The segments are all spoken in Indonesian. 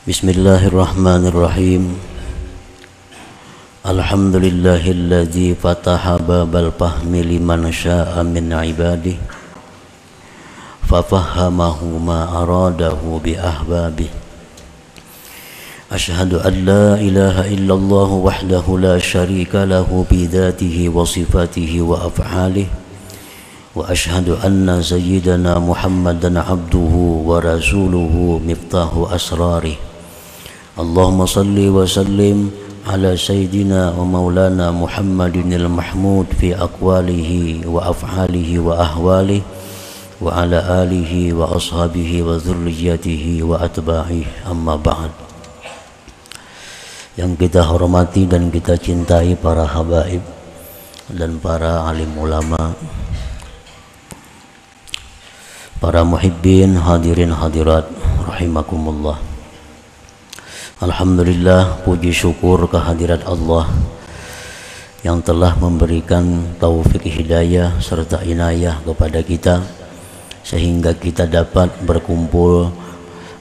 Bismillahirrahmanirrahim. Alhamdulillahilladzi fataha babal fahmi liman syaa min ibadihi fafahamahu ma aradahu bi ahbabihi. Ashhadu an la ilaha illallah wahdahu la syarika lahu bi dzatihi wa sifatihi wa af'alihi. Wa ashhadu anna sayyidana Muhammadan abduhu wa rasuluhu miftahu asrarih. Allahumma salli wa sallim ala sayyidina wa maulana Muhammadinil mahmud fi aqwalihi wa af'alihi wa ahwalihi wa ala alihi wa ashabihi wa dhurriyyatihi wa atba'ihi, amma ba'd. Yang kita hormati dan kita cintai para habaib dan para alim ulama, para muhibbin, hadirin hadirat rahimakumullah. Alhamdulillah, puji syukur kehadirat Allah yang telah memberikan taufik hidayah serta inayah kepada kita sehingga kita dapat berkumpul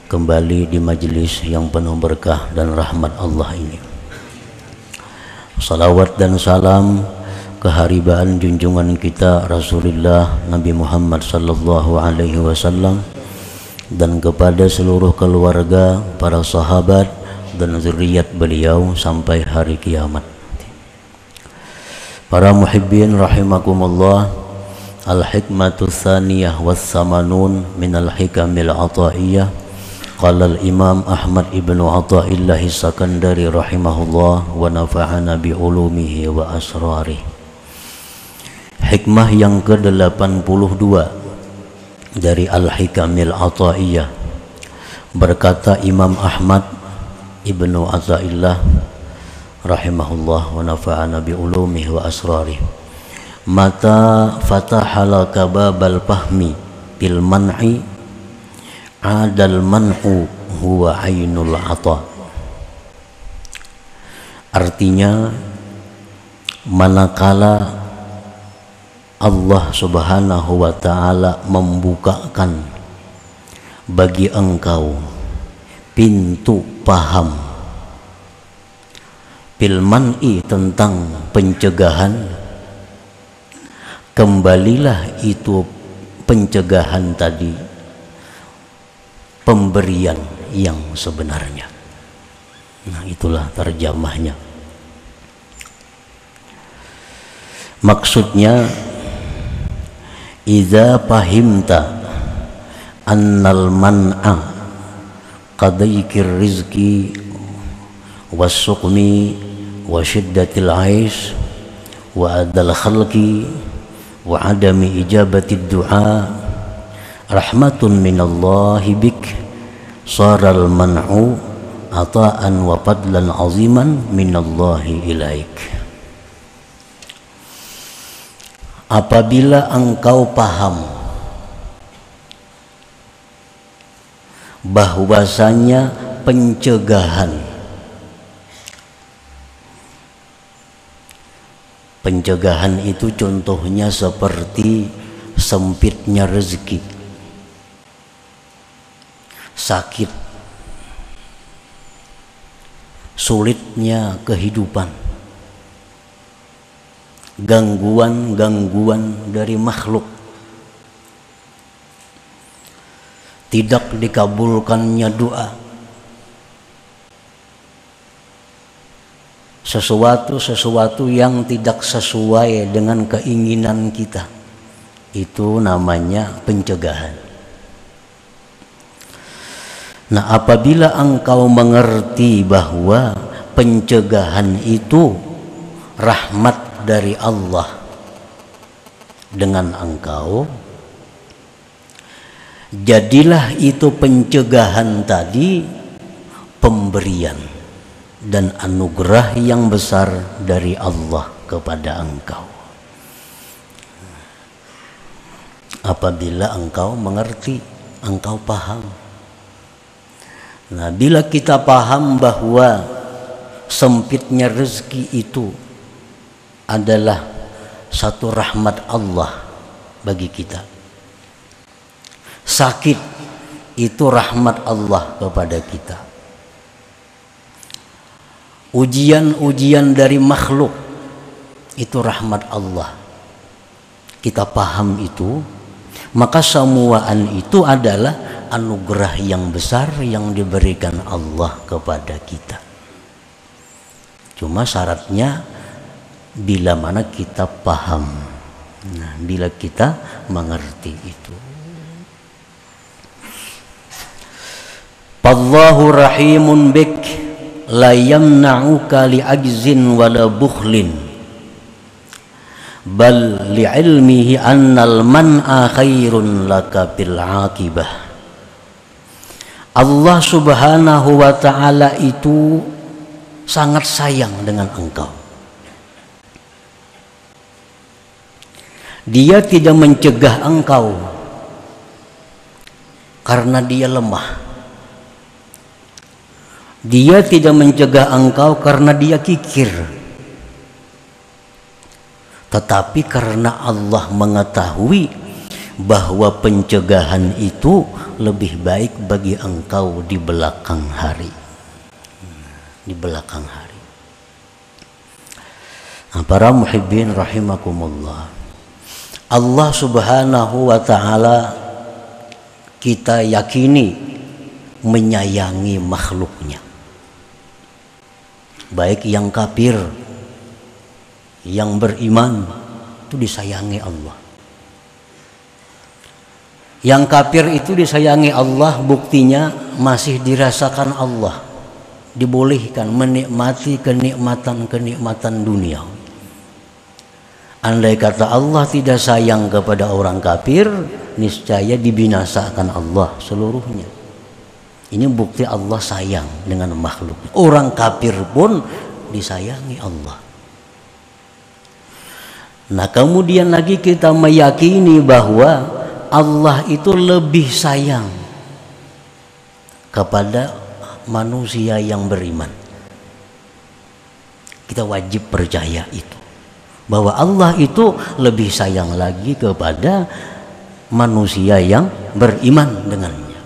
kembali di majelis yang penuh berkah dan rahmat Allah ini. Salawat dan salam keharibaan junjungan kita Rasulullah Nabi Muhammad sallallahu alaihi wasallam dan kepada seluruh keluarga, para sahabat dan zuriat beliau sampai hari kiamat. Para muhibbin rahimakumullah, al-hikmatu tsaniyah was-samanun min al-hikamil ataiyah. Qala al-imam Ahmad ibnu Athaillah As-Sakandari rahimahullah wa nafa'ana bi ulumihi wa asrarih. Hikmah yang ke-82 dari Al-Hikamil Athaiyah. Berkata Imam Ahmad Ibnu Athaillah rahimahullah wa nafa'ana bi ulumihi wa asrarih. Mata fatahalaka babal fahmi bil man'i adal man'u huwa ainul ata. Artinya, manakala Allah subhanahu wa ta'ala membukakan bagi engkau pintu paham bil man'i tentang pencegahan, kembalilah itu pencegahan tadi pemberian yang sebenarnya. Nah, itulah terjemahnya. Maksudnya, idza fahimta annal man'a qadaikir rizki was-suqmi wa syiddatil 'aish wa adal khalqi wa adami ijabati du'a rahmatun minallahi bik, saral man'u ata'an wa fadlan 'aziman minallahi ilaik. Apabila engkau paham bahwasanya pencegahan itu contohnya seperti sempitnya rezeki, sakit, sulitnya kehidupan, gangguan-gangguan dari makhluk, tidak dikabulkannya doa, sesuatu yang tidak sesuai dengan keinginan kita, itu namanya pencegahan. Nah, apabila engkau mengerti bahwa pencegahan itu rahmat dari Allah dengan engkau, jadilah itu pencegahan tadi pemberian dan anugerah yang besar dari Allah kepada engkau. Apabila engkau mengerti, engkau paham. Nah, bila kita paham bahwa sempitnya rezeki itu adalah satu rahmat Allah bagi kita, sakit itu rahmat Allah kepada kita, ujian-ujian dari makhluk itu rahmat Allah, kita paham itu, maka semuaan itu adalah anugerah yang besar yang diberikan Allah kepada kita. Cuma syaratnya bila mana kita paham, nah, bila kita mengerti itu. Allahu rahimun bik la yamna'uka li'ajzin wala bukhlin bal li'ilmihi annal man'a khairun laka bil aqibah. Allah subhanahu wa ta'ala itu sangat sayang dengan engkau. Dia tidak mencegah engkau karena dia lemah. Dia tidak mencegah engkau karena dia kikir, tetapi karena Allah mengetahui bahwa pencegahan itu lebih baik bagi engkau di belakang hari. Di belakang hari. Nah, para muhibbin rahimakumullah, Allah subhanahu wa ta'ala kita yakini menyayangi makhluknya, baik yang kafir, yang beriman, itu disayangi Allah. Yang kafir itu disayangi Allah, buktinya masih dirasakan Allah, dibolehkan menikmati kenikmatan-kenikmatan dunia. Andai kata Allah tidak sayang kepada orang kafir, niscaya dibinasakan Allah seluruhnya. Ini bukti Allah sayang dengan makhluk. Orang kafir pun disayangi Allah. Nah, kemudian lagi kita meyakini bahwa Allah itu lebih sayang kepada manusia yang beriman. Kita wajib percaya itu, bahwa Allah itu lebih sayang lagi kepada manusia yang beriman dengannya.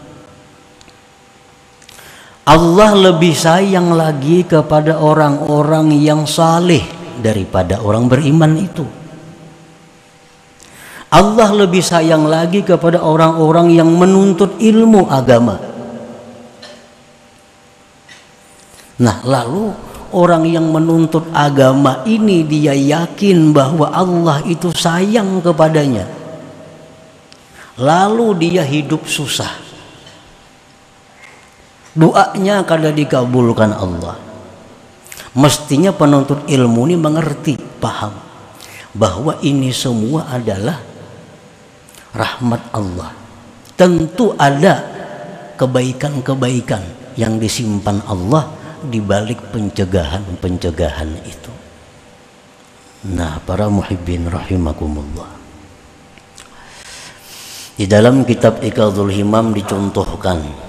Allah lebih sayang lagi kepada orang-orang yang saleh daripada orang beriman itu. Allah lebih sayang lagi kepada orang-orang yang menuntut ilmu agama. Nah, lalu orang yang menuntut agama ini dia yakin bahwa Allah itu sayang kepadanya. Lalu dia hidup susah. Doanya kada dikabulkan Allah. Mestinya penuntut ilmu ini mengerti, paham bahwa ini semua adalah rahmat Allah. Tentu ada kebaikan-kebaikan yang disimpan Allah di balik pencegahan-pencegahan itu. Nah, para muhibbin rahimakumullah, di dalam kitab Iqadul Himam dicontohkan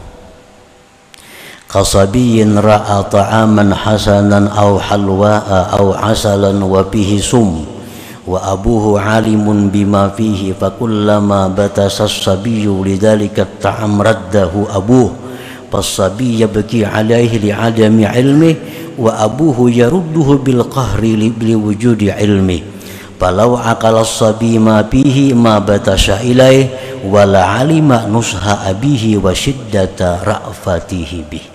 kasabiyin ra'a ta'aman hasanan aw halwa'a aw asalan wa bihi sum wa abuhu alimun bima fihi fakullama batasa as-sabiyyu lidzalika at-ta'am raddahu abuhu fas-sabiy yabki alaihi li'adami ilmihi wa abuhu yarudduhu bil qahri li wujudi ilmihi falau aqala as-sabiy ma fihi ma batasa ilaihi wa la alima nusha abihi wa shiddata ra'fatihi bihi.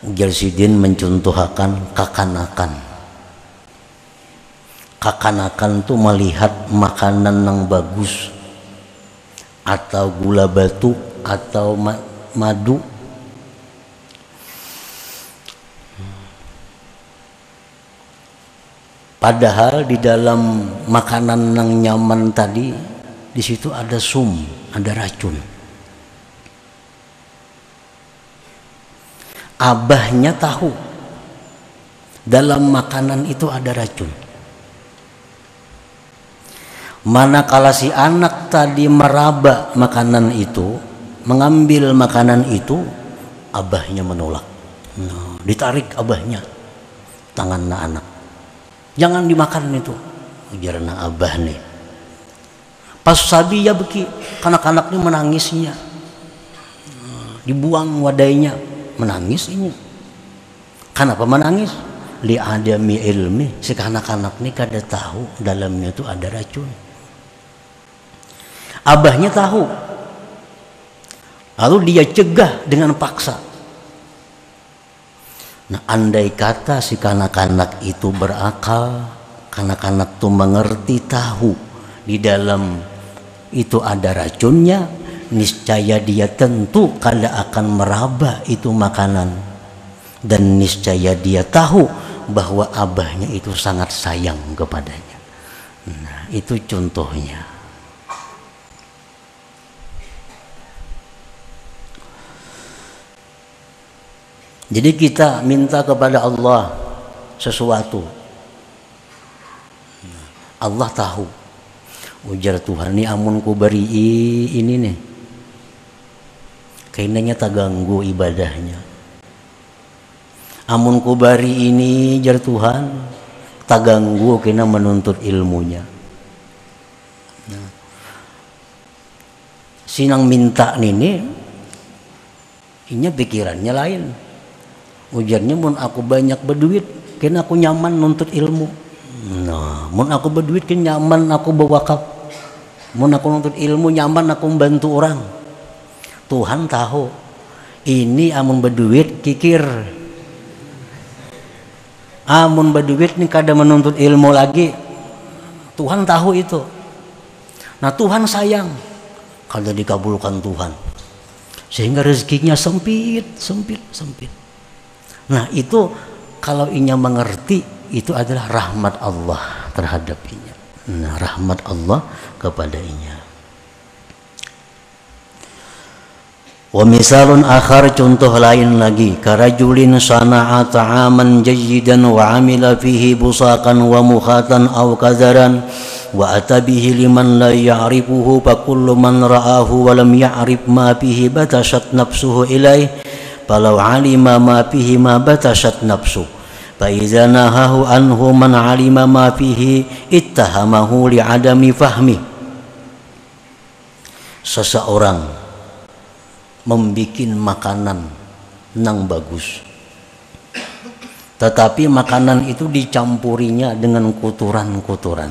Jalsidin mencontohkan kakanakan. Kakanakan itu melihat makanan yang bagus atau gula batu atau madu, padahal di dalam makanan yang nyaman tadi di situ ada sum, ada racun. Abahnya tahu dalam makanan itu ada racun. Manakala si anak tadi meraba makanan itu, mengambil makanan itu, abahnya menolak. Nah, ditarik abahnya, tanganna anak, jangan dimakan itu, ujarna abah nih. Pas sabi ya beki, kanak-kanaknya menangisnya, dibuang wadainya, menangis ini. Kenapa menangis? Li adami ilmi, si anak-anak ini kada tahu dalamnya itu ada racun. Abahnya tahu, lalu dia cegah dengan paksa. Nah, andai kata si kanak-kanak itu berakal, kanak-kanak itu mengerti, tahu di dalam itu ada racunnya, niscaya dia tentu kada akan meraba itu makanan, dan niscaya dia tahu bahwa abahnya itu sangat sayang kepadanya. Nah, itu contohnya. Jadi kita minta kepada Allah sesuatu, Allah tahu. Ujar Tuhan, ini amun ku beri ini nih, kayaknya tak ganggu ibadahnya. Amun ku beri ini, jar Tuhan, tak ganggu kena menuntut ilmunya. Nah, sinang minta ini, inya pikirannya lain. Ujarnya, mun aku banyak berduit, kena aku nyaman nuntut ilmu. Nah, mun aku berduit kan nyaman aku berwakaf. Mun aku nuntut ilmu nyaman aku membantu orang. Tuhan tahu, ini amun berduit kikir. Amun berduit nih kada menuntut ilmu lagi. Tuhan tahu itu. Nah, Tuhan sayang kalau dikabulkan Tuhan, sehingga rezekinya sempit. Nah, itu kalau inya mengerti, itu adalah rahmat Allah terhadap inya. Nah, rahmat Allah kepada inya. Wa misalun akhar, contoh lain lagi, karajulin sana'a ta'aman jayyidan wa amila fihi busaqan wa mukhatan aw kazaran wa atabihi liman la ya'rifuhu fa kullu man ra'ahu wa lam ya'rif ma fihi batashat nafsuhu ilaih falau alima ma fihi ma batashat nafsu fa idza nahahu anhu man alima ma fihi ittahamahu li adami fahmi. Seseorang membikin makanan nang bagus, tetapi makanan itu dicampurinya dengan kotoran-kotoran,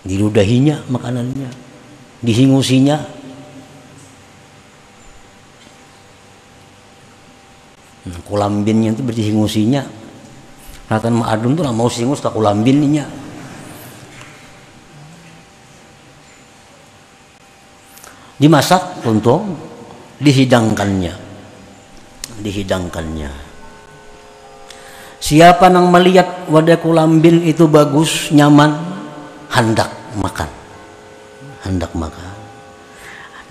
diludahinya makanannya, dihingusinya. Kulambinnya itu berdihingusinya. Akan ma'adun tuh lah mau singus tak kulambinnya. Dimasak untuk dihidangkannya. Siapa yang melihat wadah kulambin itu bagus, nyaman, hendak makan.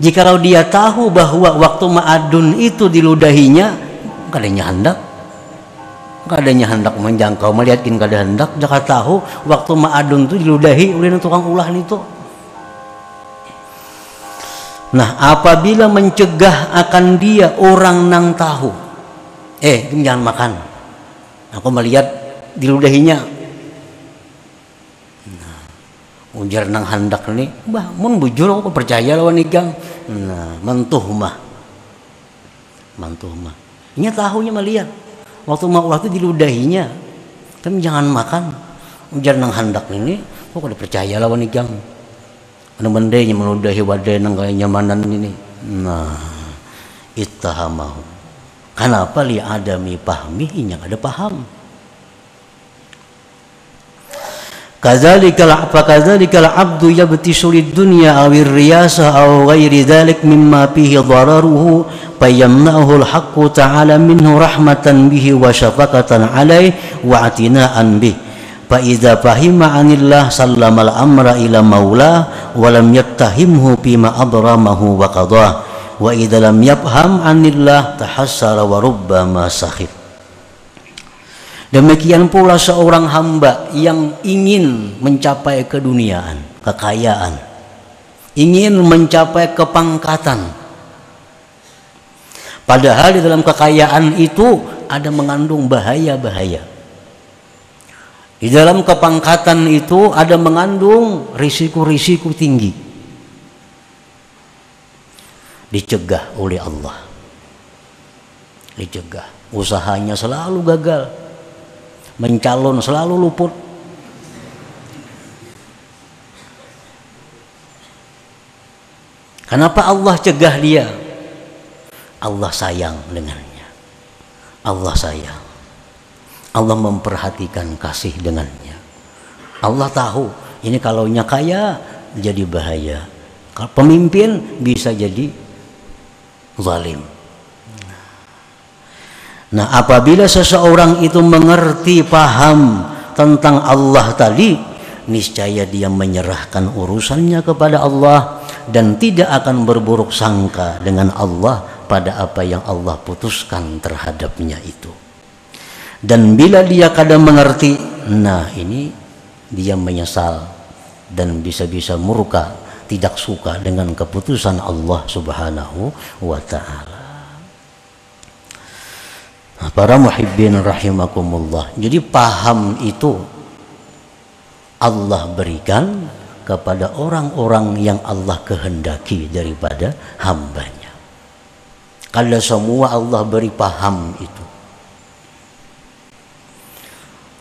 Jikalau dia tahu bahwa waktu ma'adun itu diludahinya, kadanya hendak menjangkau, melihatkin kada hendak, jangan tahu waktu ma'adun itu diludahi oleh tukang ulah itu. Nah, apabila mencegah akan dia orang nang tahu, jangan makan, aku melihat diludahinya. Nah, ujar nang hendak nih, bah, mun bujur aku percaya lawan igang. Nah, mantuh mah. Nya tahunya melihat waktu itu diludahinya, tapi jangan makan. Ujar nang hendak ini, kok kada percaya lawan igang. Benda-bendanya meludahi wadah nang kaya nyamanan ini. Nah, ittahamahu. Kenapa li adami pahmi, inya kada paham. Kadzalika al-'abdu yabtisu lid-dunya awir riyasa aw ghairi dzalik mimma fihi dhararuhu fayamna'uhu al-haqqu ta'ala minhu rahmatan bihi wa syafaqatan 'alaihi wa atina'an bihi fa idza fahima 'anillah sallama al-amra ila maulah wa lam yattahimhu bima adramahu wa qadah wa idza lam yafham 'anillah tahassara wa rubbama sakhit. Demikian pula seorang hamba yang ingin mencapai keduniaan, kekayaan, ingin mencapai kepangkatan, padahal di dalam kekayaan itu ada mengandung bahaya-bahaya. Di dalam kepangkatan itu ada mengandung risiko-risiko tinggi. Dicegah oleh Allah. dicegah. Usahanya selalu gagal, mencalon selalu luput. Kenapa Allah cegah dia? Allah sayang dengannya. Allah sayang. Allah memperhatikan kasih dengannya. Allah tahu ini kalaunya kaya jadi bahaya. Kalau pemimpin bisa jadi zalim. Nah, apabila seseorang itu mengerti, paham tentang Allah tadi, niscaya dia menyerahkan urusannya kepada Allah dan tidak akan berburuk sangka dengan Allah pada apa yang Allah putuskan terhadapnya itu. Dan bila dia kadang mengerti, nah ini dia menyesal dan bisa-bisa murka, tidak suka dengan keputusan Allah Subhanahu wa ta'ala. Nah, para muhibbin rahimakumullah, jadi paham itu Allah berikan kepada orang-orang yang Allah kehendaki daripada hambanya. Kalau semua Allah beri paham itu.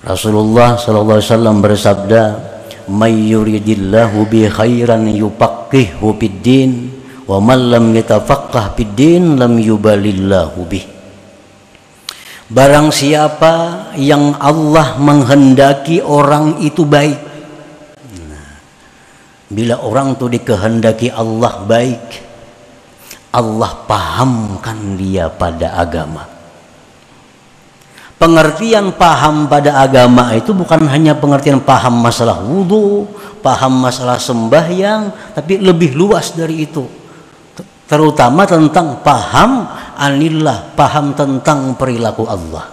Rasulullah sallallahu alaihi wasallam bersabda, "May yuridillahu bi khairan yufaqqihhu fid din, wa man lam yatafaqqah fid din lam yubalillahu bih." Barang siapa yang Allah menghendaki orang itu baik. Nah, bila orang itu dikehendaki Allah baik, Allah pahamkan dia pada agama. Pengertian paham pada agama itu bukan hanya pengertian paham masalah wudhu, paham masalah sembahyang, tapi lebih luas dari itu. Terutama tentang paham anillah, paham tentang perilaku Allah.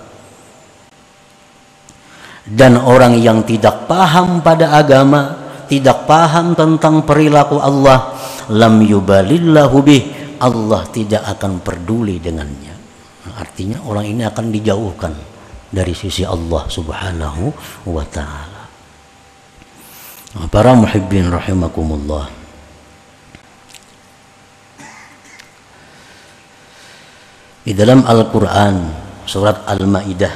Dan orang yang tidak paham pada agama, tidak paham tentang perilaku Allah, lam yubalillahu bih, Allah tidak akan peduli dengannya. Artinya orang ini akan dijauhkan dari sisi Allah Subhanahu wa ta'ala. Para muhibbin rahimakumullah, di dalam Al-Quran surat Al-Ma'idah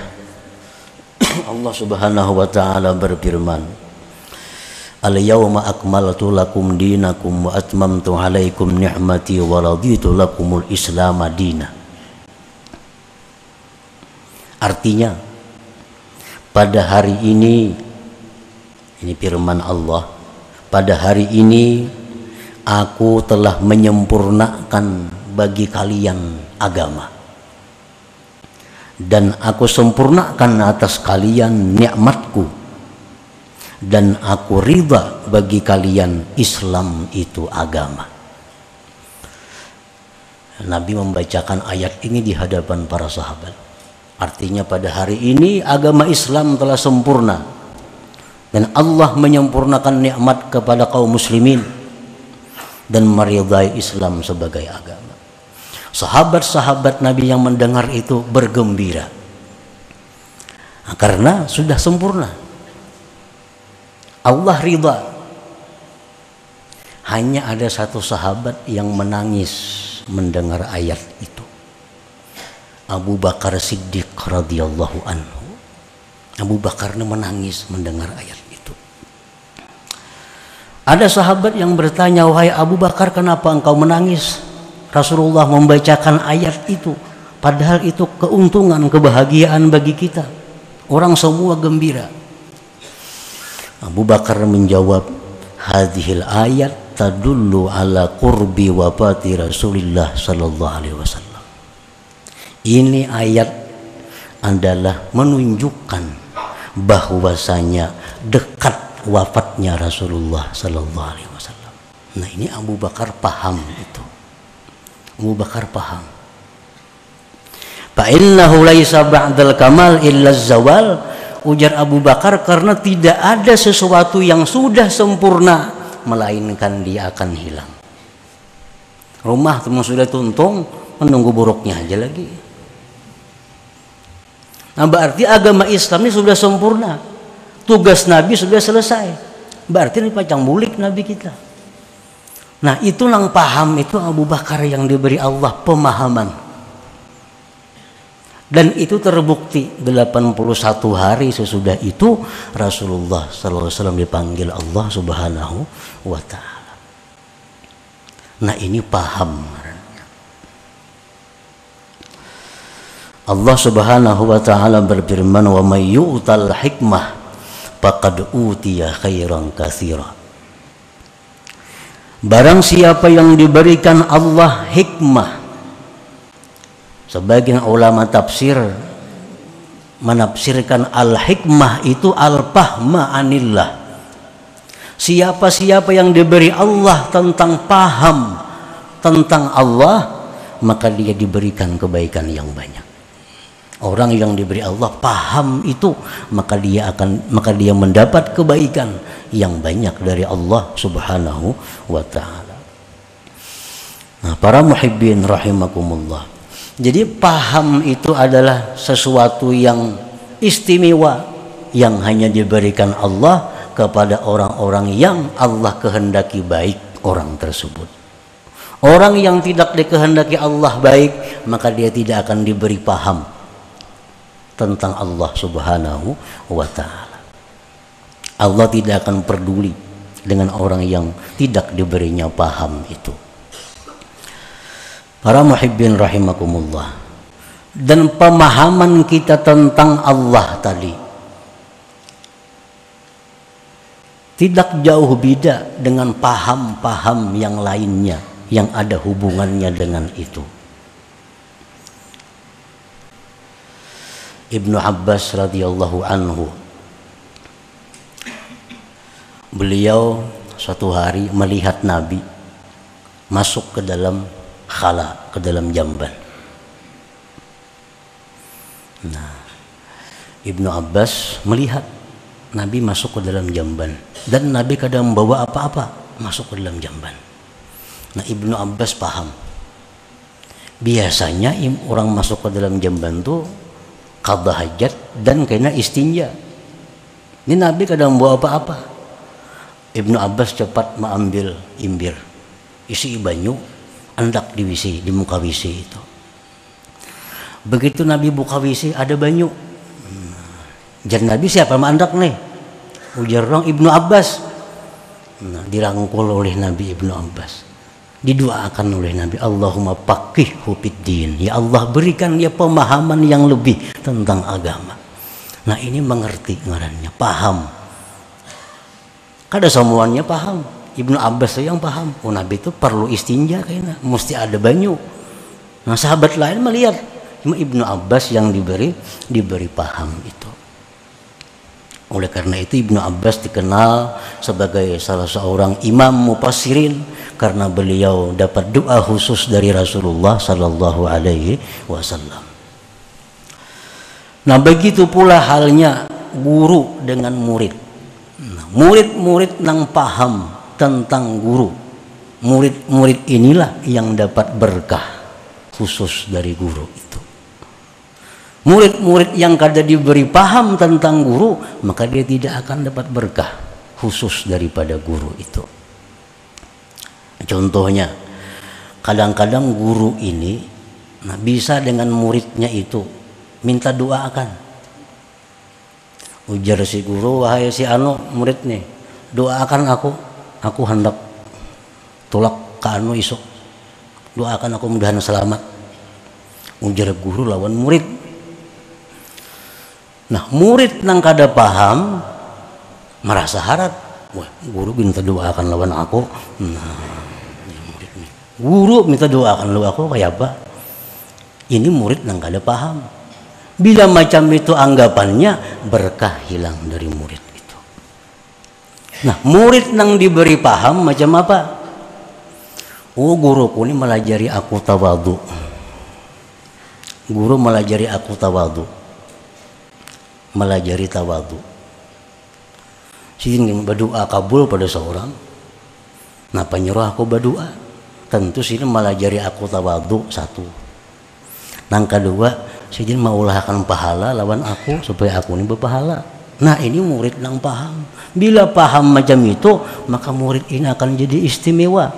Allah Subhanahu wa ta'ala berfirman, "Al-yawma akmaltu lakum dinakum wa atmamtu alaikum ni'mati wa raditu lakumul Islam madina." Artinya, pada hari ini firman Allah, pada hari ini aku telah menyempurnakan bagi kalian agama, dan aku sempurnakan atas kalian nikmatku, dan aku ridha bagi kalian Islam itu agama. Nabi membacakan ayat ini di hadapan para sahabat. Artinya pada hari ini agama Islam telah sempurna dan Allah menyempurnakan nikmat kepada kaum muslimin dan meridai Islam sebagai agama. Sahabat-sahabat Nabi yang mendengar itu bergembira karena sudah sempurna. Allah ridha. Hanya ada satu sahabat yang menangis mendengar ayat itu, Abu Bakar Siddiq radhiyallahu anhu. Abu Bakar menangis mendengar ayat itu. Ada sahabat yang bertanya, "Wahai Abu Bakar, kenapa engkau menangis? Rasulullah membacakan ayat itu, padahal itu keuntungan, kebahagiaan bagi kita. Orang semua gembira." Abu Bakar menjawab, "Hadhil ayat tadullu ala qurbi wafati Rasulillah sallallahu alaihi wasallam." Ini ayat adalah menunjukkan bahwasanya dekat wafatnya Rasulullah sallallahu alaihi wasallam. Nah, ini Abu Bakar paham itu. Abu Bakar paham. Fa innahu laisa ba'dal kamal illa zawal. Ujar Abu Bakar, karena tidak ada sesuatu yang sudah sempurna melainkan dia akan hilang. Rumah teman sudah tuntung, menunggu buruknya aja lagi. Nah, berarti agama Islam ini sudah sempurna. Tugas Nabi sudah selesai. Berarti ini pacang bulik Nabi kita. Nah, itulah paham itu Abu Bakar yang diberi Allah pemahaman. Dan itu terbukti 81 hari sesudah itu Rasulullah SAW dipanggil Allah Subhanahu wa ta'ala. Nah ini paham. Allah Subhanahu wa ta'ala berfirman, wa may yu'tal hikmah faqad utiya khairan katsira. Barang siapa yang diberikan Allah hikmah. Sebagian ulama tafsir menafsirkan al-hikmah itu al-fahma anillah. Siapa-siapa yang diberi Allah tentang paham tentang Allah, maka dia diberikan kebaikan yang banyak. Orang yang diberi Allah paham itu, maka dia mendapat kebaikan yang banyak dari Allah Subhanahu wa ta'ala. Nah, para muhibbin rahimakumullah. Jadi paham itu adalah sesuatu yang istimewa yang hanya diberikan Allah kepada orang-orang yang Allah kehendaki baik orang tersebut. Orang yang tidak dikehendaki Allah baik, maka dia tidak akan diberi paham tentang Allah Subhanahu wa ta'ala. Allah tidak akan peduli dengan orang yang tidak diberinya paham itu. Para muhibbin rahimakumullah. Dan pemahaman kita tentang Allah tadi tidak jauh beda dengan paham-paham yang lainnya yang ada hubungannya dengan itu. Ibnu Abbas radhiyallahu anhu, beliau suatu hari melihat Nabi masuk ke dalam khala, ke dalam jamban. Nah, Ibnu Abbas melihat Nabi masuk ke dalam jamban, dan Nabi kadang membawa apa-apa masuk ke dalam jamban. Nah, Ibnu Abbas paham. Biasanya orang masuk ke dalam jamban tuh qadha hajat dan kena istinja. Ini Nabi kadang membawa apa-apa. Ibnu Abbas cepat mengambil imbir, isi banyu, hendak diwisi di muka WC itu. Begitu Nabi buka WC ada banyu. Jan Nabi siapa mandak nih? Ujar orang Ibnu Abbas. Nah, dirangkul oleh Nabi Ibnu Abbas. Didoakan oleh Nabi, Allahumma faqihhu fiddin. Ya Allah, berikan dia pemahaman yang lebih tentang agama. Nah, ini mengerti ngarannya, paham. Kada semuanya paham. Ibnu Abbas yang paham. Oh, Nabi itu perlu istinja kayaknya, mesti ada banyu. Nah, sahabat lain melihat, cuma Ibnu Abbas yang diberi paham itu. Oleh karena itu Ibnu Abbas dikenal sebagai salah seorang imam mufassirin karena beliau dapat doa khusus dari Rasulullah sallallahu alaihi wasallam. Nah, begitu pula halnya guru dengan murid. Nah, murid-murid yang paham tentang guru, murid-murid inilah yang dapat berkah khusus dari guru itu. Murid-murid yang kada diberi paham tentang guru, maka dia tidak akan dapat berkah khusus daripada guru itu. Contohnya, kadang-kadang guru ini bisa dengan muridnya itu minta doakan. Ujar si guru, wahai si anu murid nih, doakan aku hendak tolak ke anu isuk, doakan aku mudahan selamat. Ujar guru lawan murid. Nah, murid nang kada paham merasa harap, wah guru minta doakan lawan aku. Nah, murid nih, guru minta doakan lawan aku kayak apa? Ini murid nang kada paham. Bila macam itu anggapannya, berkah hilang dari murid itu. Nah, murid nang diberi paham macam apa? Oh, guruku ini melajari aku tawadu. Guru melajari aku tawadu. Melajari tawadu. Sini berdoa kabul pada seorang. Napa nyuruh aku berdoa? Tentu sini melajari aku tawadu satu. Nang kedua, sini maulahkan pahala lawan aku supaya aku ini berpahala. Nah, ini murid nang paham. Bila paham macam itu, maka murid ini akan jadi istimewa,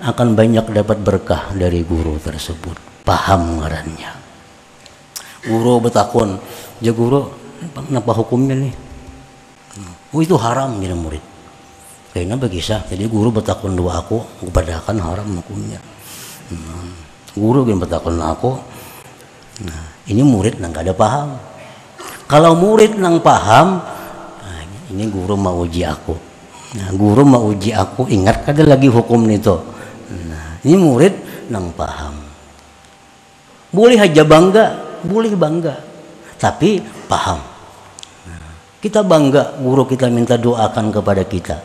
akan banyak dapat berkah dari guru tersebut. Paham ngarannya. Guru betakun, "Ja guru, napa hukumnya nih?" "Oh, itu haram," gini murid. Kayaknya begisah. Jadi guru betakun dua aku, kepada kan haram hukumnya. Guru yang betakun aku. Nah, ini murid nang gak ada paham. Kalau murid nang paham, nah, ini guru mau uji aku. Nah, guru mau uji aku, ingat kada lagi hukum itu. Nah, ini murid nang paham. Boleh aja bangga, boleh bangga, tapi paham. Nah, kita bangga, guru kita minta doakan kepada kita.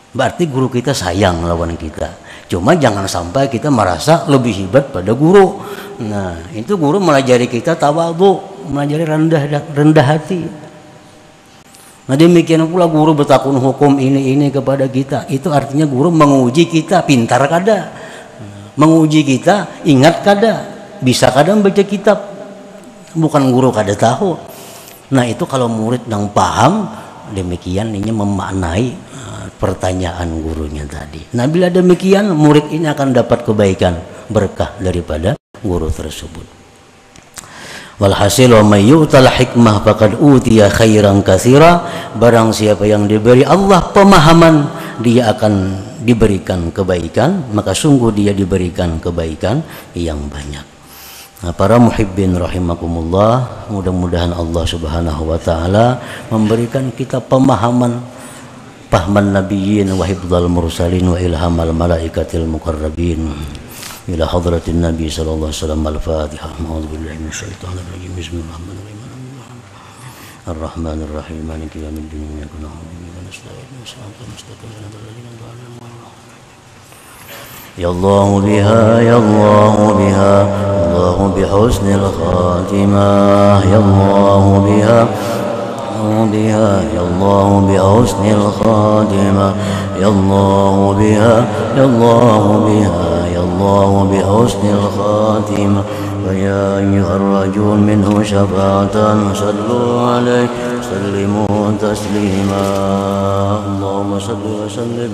Berarti guru kita sayang lawan kita. Cuma jangan sampai kita merasa lebih hebat pada guru. Nah, itu guru melajari kita tawadhu, melajari rendah hati. Nah, demikian pula guru bertakun hukum ini kepada kita. Itu artinya guru menguji kita pintar kada, menguji kita ingat kada, bisa kada membaca kitab. Bukan guru kada tahu. Nah, itu kalau murid yang paham, demikian ini memaknai pertanyaan gurunya tadi. Nah, bila demikian murid ini akan dapat kebaikan berkah daripada guru tersebut. Walhasil wa may yu'tal hikmah faqad utiya khairan katsira. Barang siapa yang diberi Allah pemahaman, dia akan diberikan kebaikan, maka sungguh dia diberikan kebaikan yang banyak. Nah, para muhibbin rahimakumullah, mudah-mudahan Allah Subhanahu wa taala memberikan kita pemahaman fahman nabiyyin wa hifdzal mursalin wa ilhamal malaikatil muqarrabin ila hadratin nabi sallallahu alaihi wasallam. Al-Fatihah. A'udzu billahi minasyaitonir rajim. Bismillahirrahmanirrahim. Ar-Rahmanir Rahim. Maliki yaumiddin. Iyyaka na'budu wa nasta'in. Shiratal mustaqim. Ya Allah biha, ya Allah biha, Allah bihusnil khatimah. Ya Allah biha, بها يا الله بحسن الخاتمة. يا الله بها، يا الله بها، يا الله بحسن الخاتمة. فيا أيها الرجل منه شفاعة صلوا عليه سلموا تسليما. اللهم صل وسلم